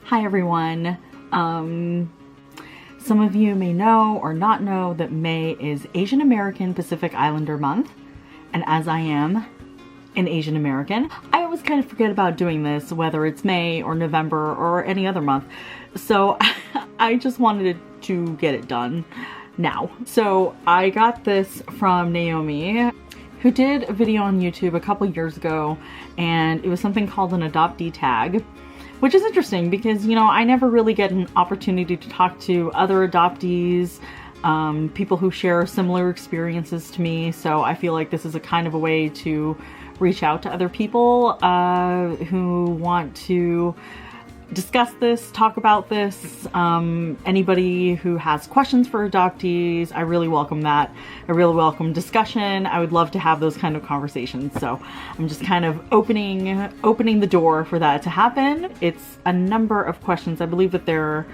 Hi everyone. Some of you may know or not know that May is Asian American Pacific Islander month, and as I am an Asian American, I always kind of forget about doing this, whether it's May or November or any other month. So I just wanted to get it done now. So I got this from Naomi, who did a video on YouTube a couple years ago, and it was something called an Adoptee Tag. Which is interesting because, you know, I never really get an opportunity to talk to other adoptees, people who share similar experiences to me. So I feel like this is a kind of a way to reach out to other people who want to discuss this, talk about this. Anybody who has questions for adoptees, I really welcome that. I really welcome discussion. I would love to have those kind of conversations. So I'm just kind of opening the door for that to happen. It's a number of questions. I believe that there are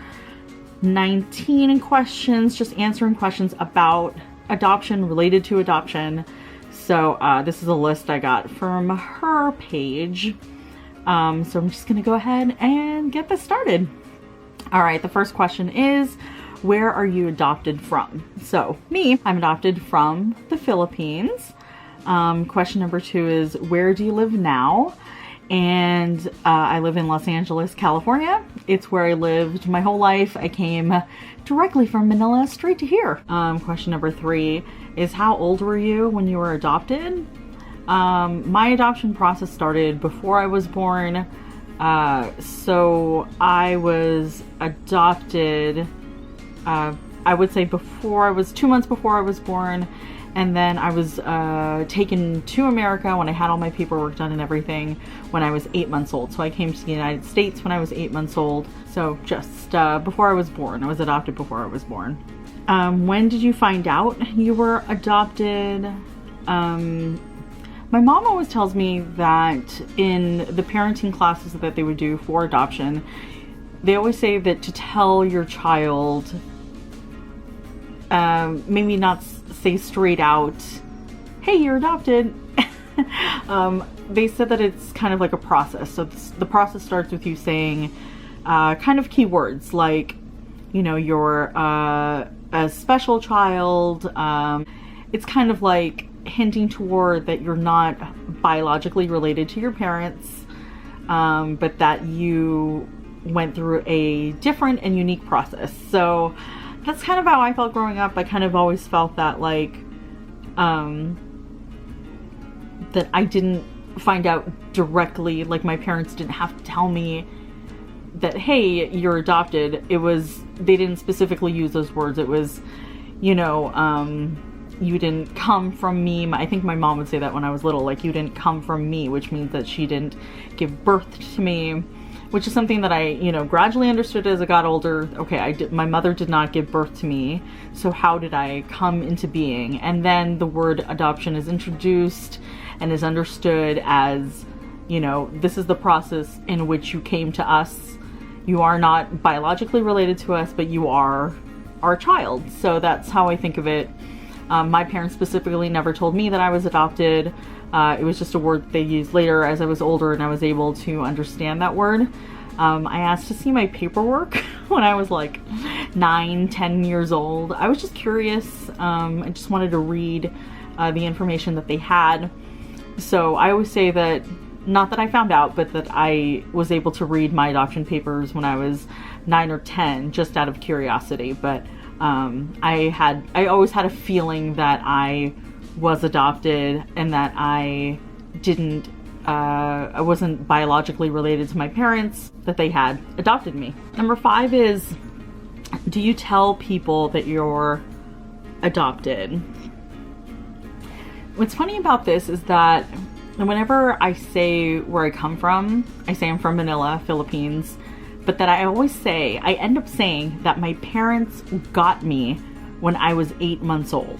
19 questions, just answering questions about adoption, related to adoption. So this is a list I got from her page. So I'm just gonna go ahead and get this started. All right, the first question is, where are you adopted from? So me, I'm adopted from the Philippines. Question number 2 is, where do you live now? And I live in Los Angeles, California. It's where I lived my whole life. I came directly from Manila straight to here. Question number 3 is, how old were you when you were adopted? My adoption process started before I was born. So I was adopted, I would say 2 months before I was born. And then I was taken to America when I had all my paperwork done and everything when I was 8 months old. So I came to the United States when I was 8 months old. So just before I was born. I was adopted before I was born. When did you find out you were adopted? My mom always tells me that in the parenting classes that they would do for adoption, they always say that to tell your child, maybe not say straight out, hey, you're adopted. They said that it's kind of like a process. So the process starts with you saying kind of keywords like, you know, you're a special child. It's kind of like hinting toward that you're not biologically related to your parents, but that you went through a different and unique process. So that's kind of how I felt growing up. I kind of always felt that like that I didn't find out directly, like my parents didn't have to tell me that, hey, you're adopted. They didn't specifically use those words. It was, you know, you didn't come from me. I think my mom would say that when I was little, like, you didn't come from me, which means that she didn't give birth to me, which is something that I, you know, gradually understood as I got older. Okay, my mother did not give birth to me, so how did I come into being? And then the word adoption is introduced and is understood as, you know, this is the process in which you came to us. You are not biologically related to us, but you are our child. So that's how I think of it. My parents specifically never told me that I was adopted. It was just a word they used later as I was older and I was able to understand that word. I asked to see my paperwork when I was like 9, 10 years old. I was just curious. I just wanted to read the information that they had. So I always say that, not that I found out, but that I was able to read my adoption papers when I was 9 or 10, just out of curiosity. But I always had a feeling that I was adopted and that I wasn't biologically related to my parents, that they had adopted me. Number 5 is, do you tell people that you're adopted? What's funny about this is that whenever I say where I come from, I say I'm from Manila, Philippines, but that I end up saying that my parents got me when I was 8 months old.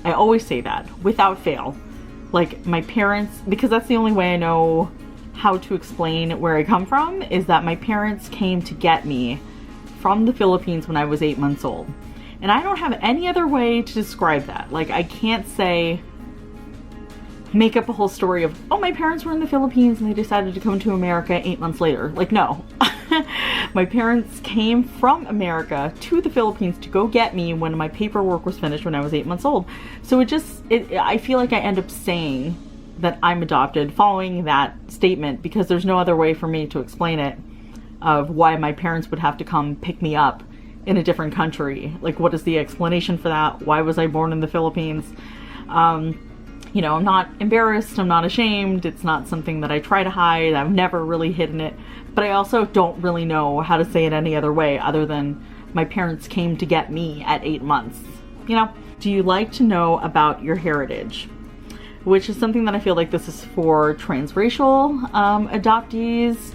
I always say that, without fail. Like, my parents, because that's the only way I know how to explain where I come from, is that my parents came to get me from the Philippines when I was 8 months old. And I don't have any other way to describe that. Like, I can't make up a whole story of, oh, my parents were in the Philippines and they decided to come to America 8 months later. Like, no. My parents came from America to the Philippines to go get me when my paperwork was finished when I was 8 months old. So I feel like I end up saying that I'm adopted following that statement because there's no other way for me to explain it of why my parents would have to come pick me up in a different country. Like, what is the explanation for that? Why was I born in the Philippines? You know, I'm not embarrassed, I'm not ashamed, it's not something that I try to hide, I've never really hidden it, but I also don't really know how to say it any other way other than my parents came to get me at 8 months. You know, do you like to know about your heritage? Which is something that I feel like this is for transracial adoptees.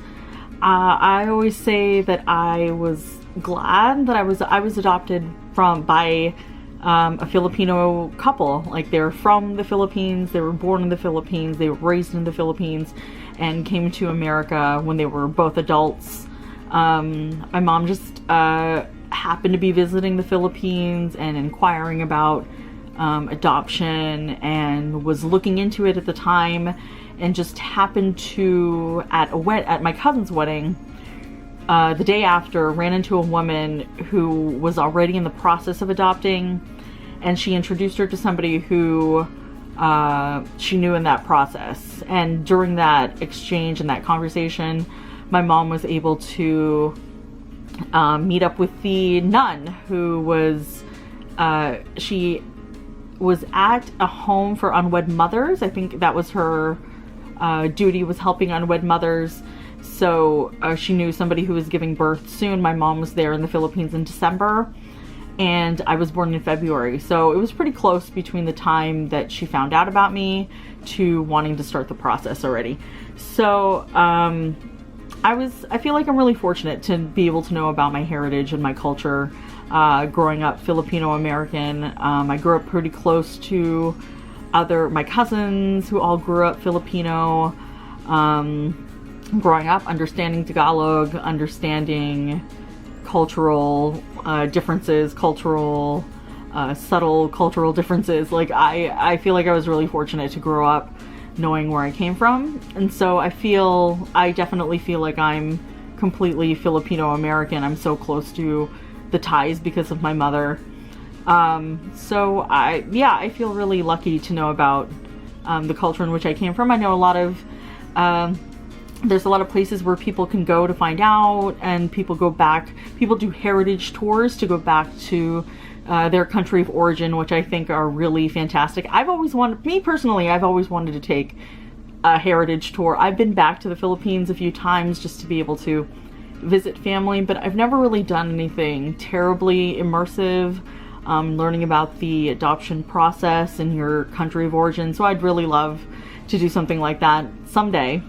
I always say that I was glad that I was adopted by a Filipino couple. Like, they're from the Philippines, they were born in the Philippines, they were raised in the Philippines, and came to America when they were both adults. My mom just happened to be visiting the Philippines and inquiring about adoption, and was looking into it at the time, and just happened to at my cousin's wedding the day after ran into a woman who was already in the process of adopting, and she introduced her to somebody who she knew in that process. And during that exchange and that conversation, my mom was able to meet up with the nun who was she was at a home for unwed mothers. I think that was her duty, was helping unwed mothers. So she knew somebody who was giving birth soon. My mom was there in the Philippines in December, and I was born in February. So it was pretty close between the time that she found out about me to wanting to start the process already. So I feel like I'm really fortunate to be able to know about my heritage and my culture. Growing up Filipino-American, I grew up pretty close to my cousins who all grew up Filipino. Growing up, understanding Tagalog, understanding cultural differences, subtle cultural differences. Like, I feel like I was really fortunate to grow up knowing where I came from. And so I definitely feel like I'm completely Filipino-American. I'm so close to the ties because of my mother. So I feel really lucky to know about the culture in which I came from. I know there's a lot of places where people can go to find out, and people do heritage tours to go back to their country of origin, which I think are really fantastic. I've always wanted to take a heritage tour. I've been back to the Philippines a few times just to be able to visit family, but I've never really done anything terribly immersive, learning about the adoption process in your country of origin. So I'd really love to do something like that someday.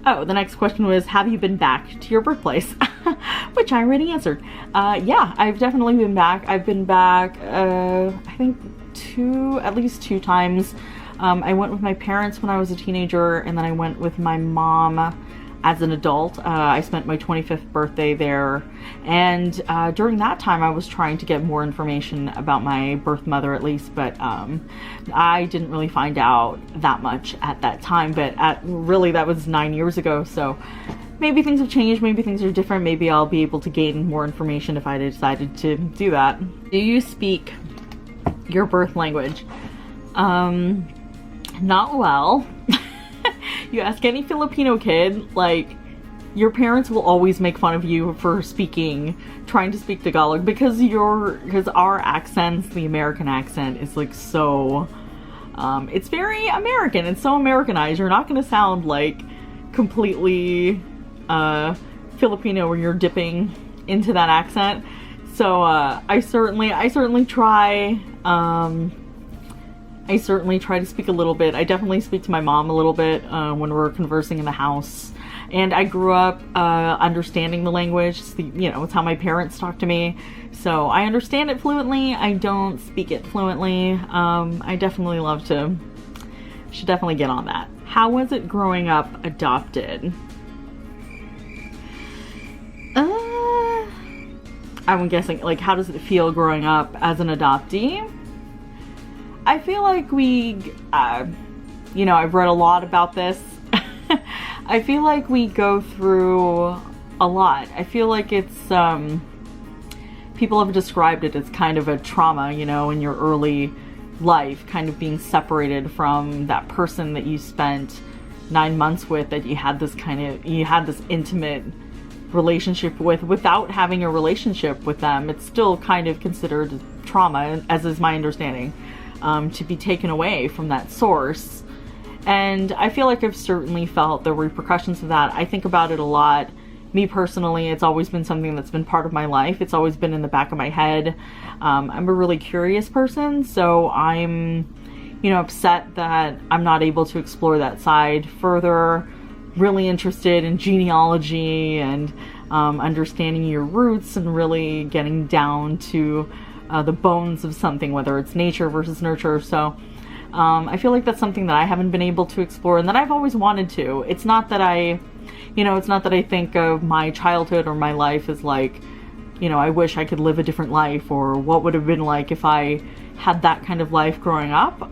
Oh, the next question was, have you been back to your birthplace? Which I already answered. Yeah, I've definitely been back. I've been back, I think at least two times. I went with my parents when I was a teenager, and then I went with my mom as an adult. I spent my 25th birthday there, and during that time I was trying to get more information about my birth mother, at least, but I didn't really find out that much at that time. But really, that was 9 years ago, so maybe things have changed, maybe things are different, maybe I'll be able to gain more information if I decided to do that. Do you speak your birth language? Not well. You ask any Filipino kid, like, your parents will always make fun of you for trying to speak Tagalog, because our accents, the American accent, is like so, it's very American, it's so Americanized. You're not going to sound like completely Filipino when you're dipping into that accent. So I certainly try. I certainly try to speak a little bit. I definitely speak to my mom a little bit when we're conversing in the house. And I grew up understanding the language. It's how my parents talk to me. So I understand it fluently. I don't speak it fluently. I definitely should definitely get on that. How was it growing up adopted? I'm guessing, like, how does it feel growing up as an adoptee? I feel like I've read a lot about this. I feel like we go through a lot. I feel like it's, people have described it as kind of a trauma, you know, in your early life, kind of being separated from that person that you spent 9 months with, that you had this intimate relationship with without having a relationship with them. It's still kind of considered trauma, as is my understanding, to be taken away from that source. And I feel like I've certainly felt the repercussions of that. I think about it a lot. Me personally, it's always been something that's been part of my life. It's always been in the back of my head. I'm a really curious person, so I'm, you know, upset that I'm not able to explore that side further. Really interested in genealogy and understanding your roots and really getting down to the bones of something, whether it's nature versus nurture. So I feel like that's something that I haven't been able to explore and that I've always wanted to. It's not that I think of my childhood or my life as like, you know, I wish I could live a different life, or what would have been like if I had that kind of life growing up.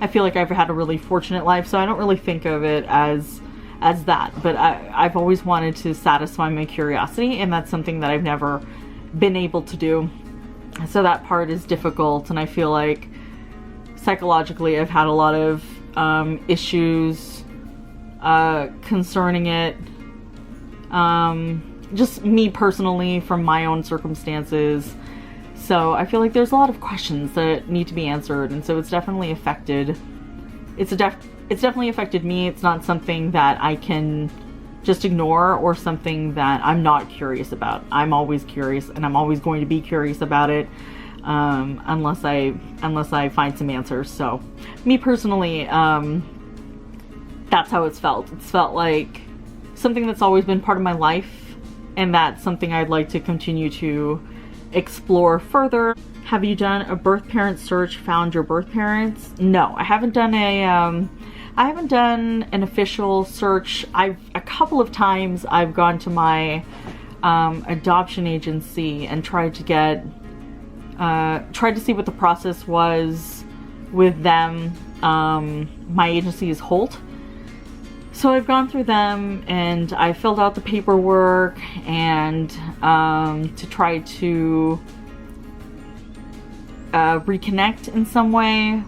I feel like I've had a really fortunate life, so I don't really think of it as that. But I've always wanted to satisfy my curiosity, and that's something that I've never been able to do. So that part is difficult, and I feel like psychologically I've had a lot of issues concerning it. Just me personally, from my own circumstances. So I feel like there's a lot of questions that need to be answered, and so it's definitely affected. It's definitely affected me. It's not something that I can just ignore, or something that I'm not curious about. I'm always curious, and I'm always going to be curious about it, unless I find some answers. So me personally, that's how it's felt. It's felt like something that's always been part of my life, and that's something I'd like to continue to explore further. Have you done a birth parent search, found your birth parents? No, I haven't done an official search. A couple of times I've gone to my adoption agency and tried to see what the process was with them. My agency is Holt. So I've gone through them, and I filled out the paperwork, and to try to reconnect in some way.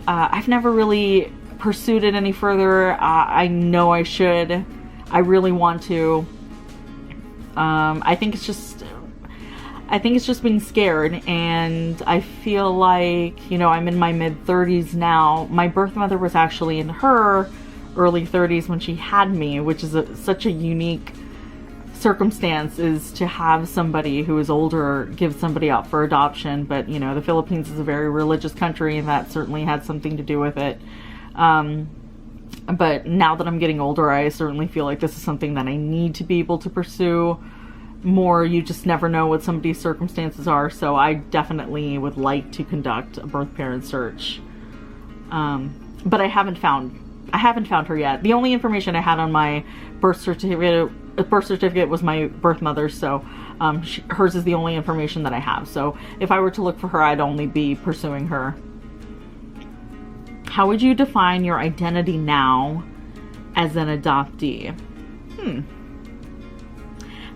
I've never really pursued it any further. I know I should. I really want to. I think it's just being scared, and I feel like, you know, I'm in my mid-30s now. My birth mother was actually in her early 30s when she had me, which is such a unique circumstance, is to have somebody who is older give somebody up for adoption. But, you know, the Philippines is a very religious country, and that certainly had something to do with it. But now that I'm getting older, I certainly feel like this is something that I need to be able to pursue more. You just never know what somebody's circumstances are, so I definitely would like to conduct a birth parent search. But I haven't found her yet. The only information I had on my birth certificate was my birth mother's, so hers is the only information that I have. So if I were to look for her, I'd only be pursuing her. How would you define your identity now as an adoptee?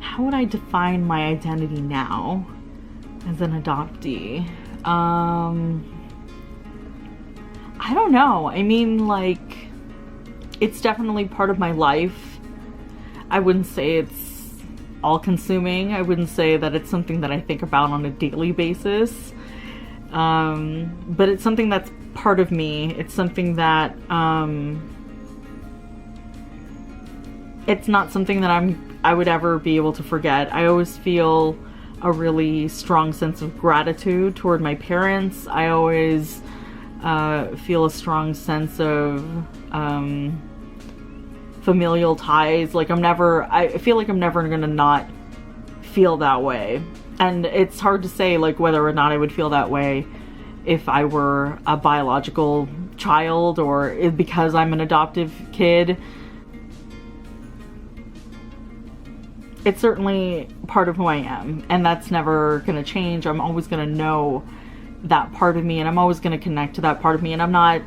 How would I define my identity now as an adoptee? I don't know. I mean, like, it's definitely part of my life. I wouldn't say it's all-consuming. I wouldn't say that it's something that I think about on a daily basis. But it's something that's part of me. It's something that, it's not something that I would ever be able to forget. I always feel a really strong sense of gratitude toward my parents. I always feel a strong sense of familial ties. Like, I feel like I'm never gonna not feel that way. And it's hard to say, like, whether or not I would feel that way if I were a biological child, or because I'm an adoptive kid. It's certainly part of who I am, and that's never gonna change. I'm always gonna know that part of me, and I'm always gonna connect to that part of me, and I'm not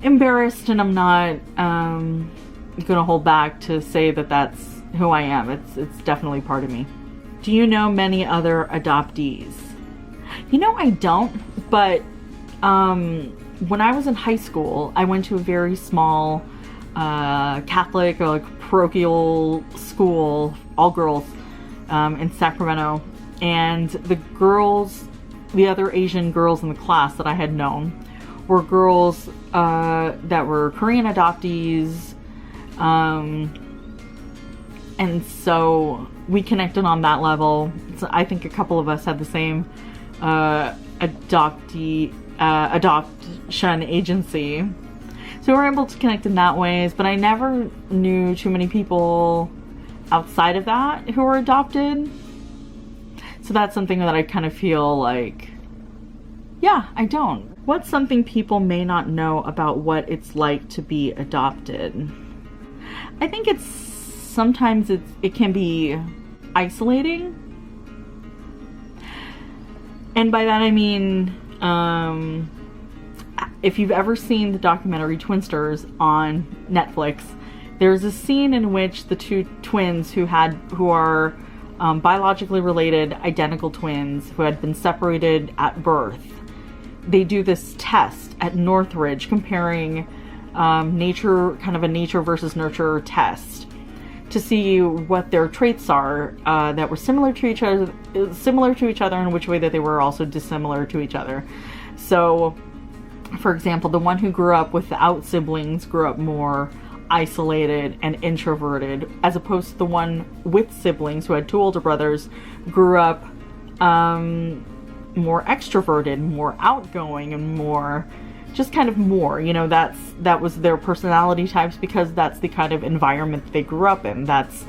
embarrassed, and I'm not gonna hold back to say that that's who I am. It's definitely part of me. Do you know many other adoptees? You know, I don't, but when I was in high school, I went to a very small Catholic or like parochial school, all girls, in Sacramento, and the other Asian girls in the class that I had known were girls that were Korean adoptees, and so we connected on that level. So I think a couple of us had the same adoption agency, so we were able to connect in that ways. But I never knew too many people outside of that who were adopted, so that's something that I kind of feel like, yeah, I don't. What's something people may not know about what it's like to be adopted? I think sometimes it can be isolating. And by that I mean, if you've ever seen the documentary Twinsters on Netflix, there's a scene in which the two twins who are biologically related, identical twins who had been separated at birth, they do this test at Northridge comparing nature, kind of a nature versus nurture test, to see what their traits are that were similar to each other, in which way that they were also dissimilar to each other. So, for example, the one who grew up without siblings grew up more isolated and introverted, as opposed to the one with siblings who had two older brothers grew up more extroverted, more outgoing, and more just kind of more, you know, that was their personality types, because that's the kind of environment that they grew up in. That's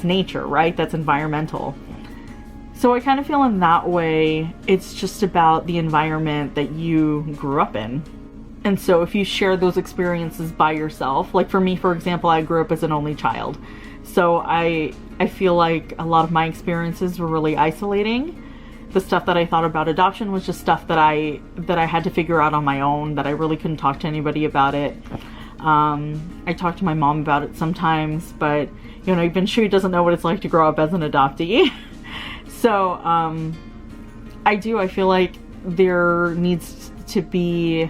nature, right? That's environmental. So I kind of feel in that way, it's just about the environment that you grew up in. And so if you share those experiences by yourself, like for me, for example, I grew up as an only child. So I feel like a lot of my experiences were really isolating. The stuff that I thought about adoption was just stuff that I had to figure out on my own, that I really couldn't talk to anybody about it. I talk to my mom about it sometimes, but, you know, even she doesn't know what it's like to grow up as an adoptee. So I feel like there needs to be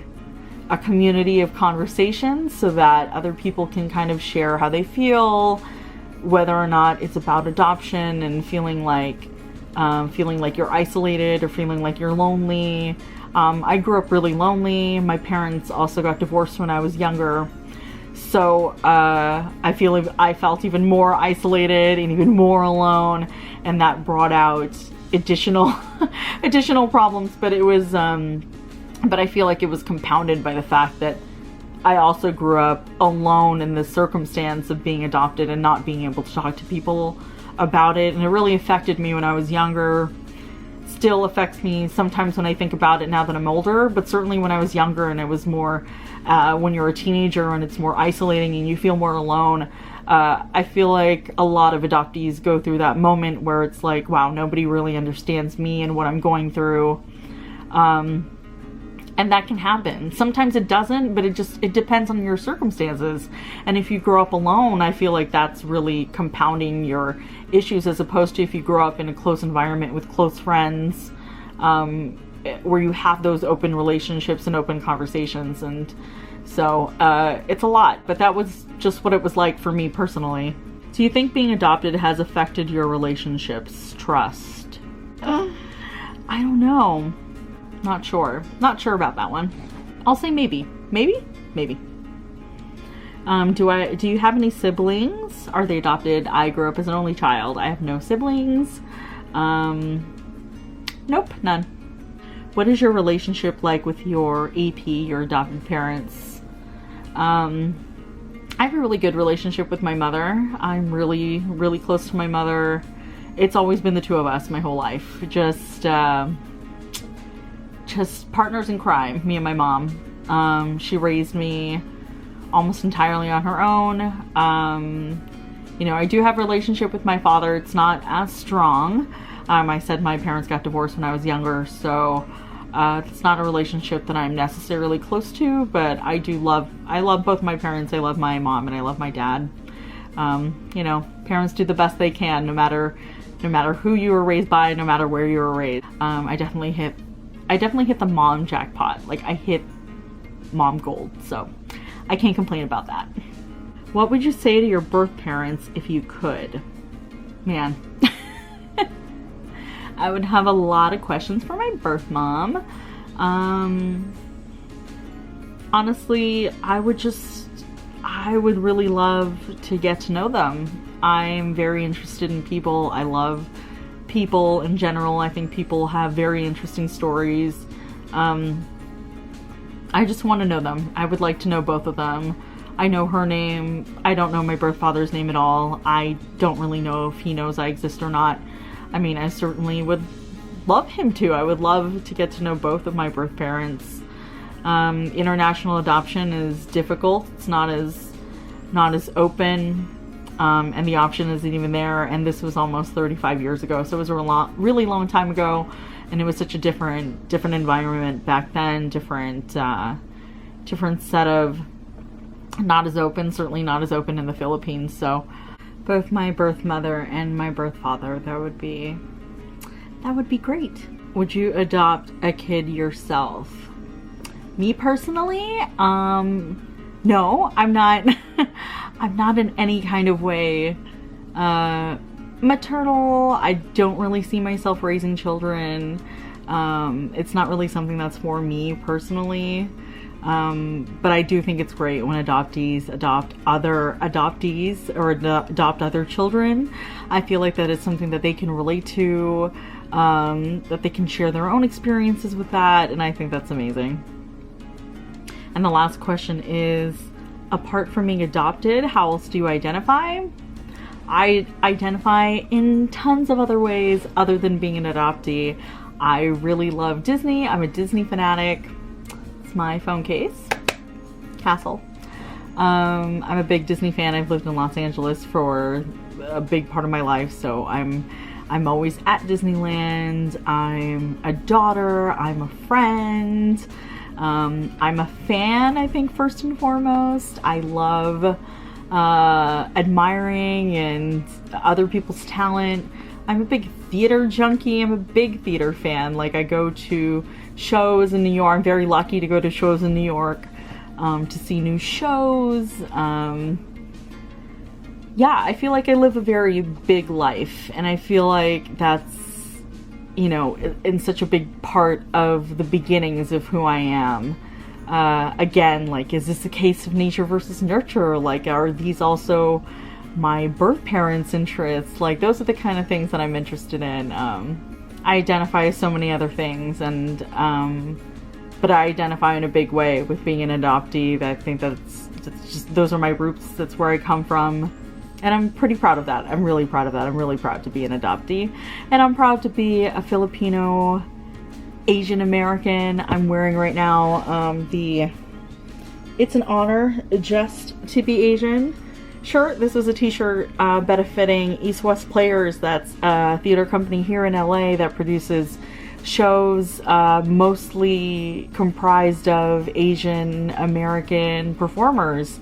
a community of conversations so that other people can kind of share how they feel, whether or not it's about adoption, and feeling like you're isolated or feeling like you're lonely. I grew up really lonely. My parents also got divorced when I was younger. So I feel like I felt even more isolated and even more alone, and that brought out additional problems. But it was, but I feel like it was compounded by the fact that I also grew up alone in the circumstance of being adopted and not being able to talk to people about it, and it really affected me when I was younger. Still affects me sometimes when I think about it now that I'm older, but certainly when I was younger, and it was more when you're a teenager and it's more isolating and you feel more alone. I feel like a lot of adoptees go through that moment where it's like, wow, nobody really understands me and what I'm going through. And that can happen. Sometimes it doesn't, but it depends on your circumstances. And if you grow up alone, I feel like that's really compounding your issues, as opposed to if you grow up in a close environment with close friends, where you have those open relationships and open conversations. And so it's a lot, but that was just what it was like for me personally. Do you think being adopted has affected your relationships, trust? I don't know. Not sure about that one. I'll say maybe. Do you have any siblings? Are they adopted? I grew up as an only child. I have no siblings. Nope, none. What is your relationship like with your AP, your adopted parents? I have a really good relationship with my mother. I'm really, really close to my mother. It's always been the two of us my whole life. Just partners in crime, me and my mom. She raised me almost entirely on her own. You know, I do have a relationship with my father. It's not as strong. I said my parents got divorced when I was younger, so it's not a relationship that I'm necessarily close to, but I love both my parents. I love my mom and I love my dad. You know, Parents do the best they can, no matter who you were raised by, no matter where you were raised. I definitely hit the mom jackpot. Like, I hit mom gold, so I can't complain about that. What would you say to your birth parents if you could? Man, I would have a lot of questions for my birth mom. Honestly, I would really love to get to know them. I'm very interested in people. I love people in general. I think people have very interesting stories. I just want to know them. I would like to know both of them. I know her name. I don't know my birth father's name at all. I don't really know if he knows I exist or not. I mean, I certainly would love him to. I would love to get to know both of my birth parents. International adoption is difficult. It's not as open. And the option isn't even there, and this was almost 35 years ago, so it was a really long time ago, and it was such a different environment back then, different set of, not as open, certainly not as open in the Philippines. So both my birth mother and my birth father, that would be great. Would you adopt a kid yourself? Me personally, no, I'm not. I'm not in any kind of way maternal. I don't really see myself raising children. It's not really something that's for me personally. But I do think it's great when adoptees adopt other adoptees or adopt other children. I feel like that is something that they can relate to, that they can share their own experiences with that, and I think that's amazing. And the last question is, apart from being adopted, how else do you identify? I identify in tons of other ways other than being an adoptee. I really love Disney. I'm a Disney fanatic. It's my phone case. Castle. I'm a big Disney fan. I've lived in Los Angeles for a big part of my life, so I'm always at Disneyland. I'm a daughter. I'm a friend. I'm a fan, I think, first and foremost. I love admiring and other people's talent. I'm a big theater junkie. I'm a big theater fan. Like, I go to shows in New York. I'm very lucky to go to shows in New York to see new shows. Yeah, I feel like I live a very big life, and I feel like that's, you know, in such a big part of the beginnings of who I am. Again, like, is this a case of nature versus nurture? Like, are these also my birth parents' interests? Like, those are the kind of things that I'm interested in. I identify so many other things, and but I identify in a big way with being an adoptee. I think that's just, those are my roots. That's where I come from. And I'm pretty proud of that. I'm really proud of that. I'm really proud to be an adoptee. And I'm proud to be a Filipino Asian American. I'm wearing right now It's an Honor Just to Be Asian shirt. This is a t-shirt benefiting East West Players. That's a theater company here in LA that produces shows mostly comprised of Asian American performers,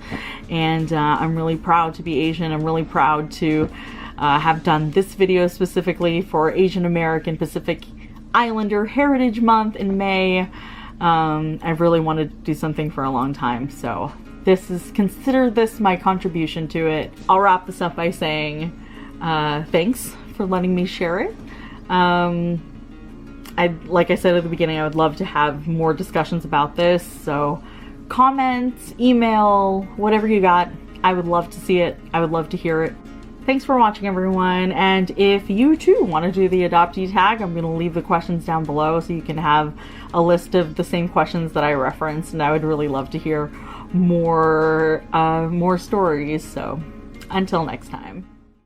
and I'm really proud to be Asian. I'm really proud to have done this video specifically for Asian American Pacific Islander Heritage Month in May. I've really wanted to do something for a long time, so consider this my contribution to it. I'll wrap this up by saying thanks for letting me share it. Like I said at the beginning, I would love to have more discussions about this, so comments, email, whatever you got, I would love to see it. I would love to hear it. Thanks for watching, everyone, and if you too want to do the adoptee tag, I'm going to leave the questions down below so you can have a list of the same questions that I referenced, and I would really love to hear more stories. So until next time.